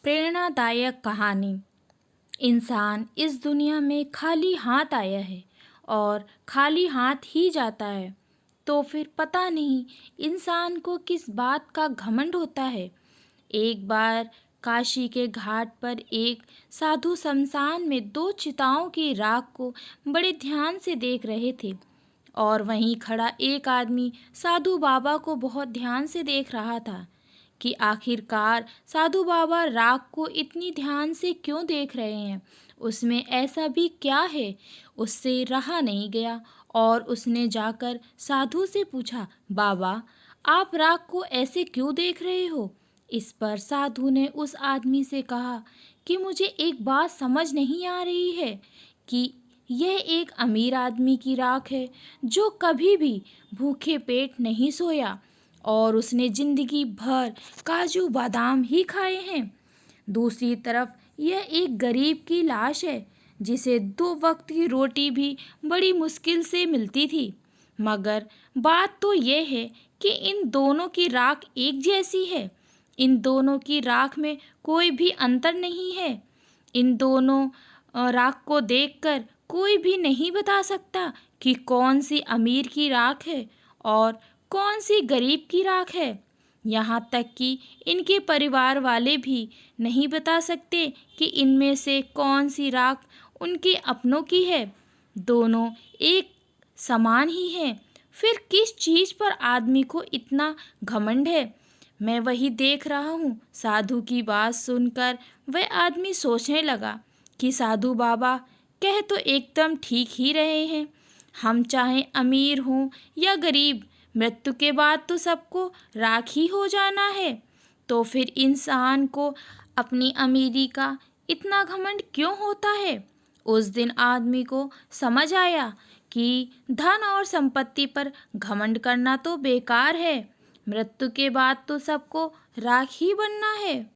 प्रेरणादायक कहानी। इंसान इस दुनिया में खाली हाथ आया है और खाली हाथ ही जाता है। तो फिर पता नहीं इंसान को किस बात का घमंड होता है। एक बार काशी के घाट पर एक साधु शमशान में दो चिताओं की राख को बड़े ध्यान से देख रहे थे और वहीं खड़ा एक आदमी साधु बाबा को बहुत ध्यान से देख रहा था कि आखिरकार साधु बाबा राख को इतनी ध्यान से क्यों देख रहे हैं। उसमें ऐसा भी क्या है। उससे रहा नहीं गया और उसने जाकर साधु से पूछा, बाबा आप राख को ऐसे क्यों देख रहे हो। इस पर साधु ने उस आदमी से कहा कि मुझे एक बात समझ नहीं आ रही है कि यह एक अमीर आदमी की राख है जो कभी भी भूखे पेट नहीं सोया और उसने जिंदगी भर काजू बादाम ही खाए हैं। दूसरी तरफ यह एक गरीब की लाश है जिसे दो वक्त की रोटी भी बड़ी मुश्किल से मिलती थी। मगर बात तो यह है कि इन दोनों की राख एक जैसी है। इन दोनों की राख में कोई भी अंतर नहीं है। इन दोनों राख को देखकर कोई भी नहीं बता सकता कि कौन सी अमीर की राख है और कौन सी गरीब की राख है। यहाँ तक कि इनके परिवार वाले भी नहीं बता सकते कि इनमें से कौन सी राख उनके अपनों की है। दोनों एक समान ही हैं। फिर किस चीज़ पर आदमी को इतना घमंड है। मैं वही देख रहा हूँ। साधु की बात सुनकर वह आदमी सोचने लगा कि साधु बाबा कह तो एकदम ठीक ही रहे हैं। हम चाहे अमीर हों या गरीब, मृत्यु के बाद तो सबको राख ही हो जाना है। तो फिर इंसान को अपनी अमीरी का इतना घमंड क्यों होता है। उस दिन आदमी को समझ आया कि धन और संपत्ति पर घमंड करना तो बेकार है। मृत्यु के बाद तो सबको राख ही बनना है।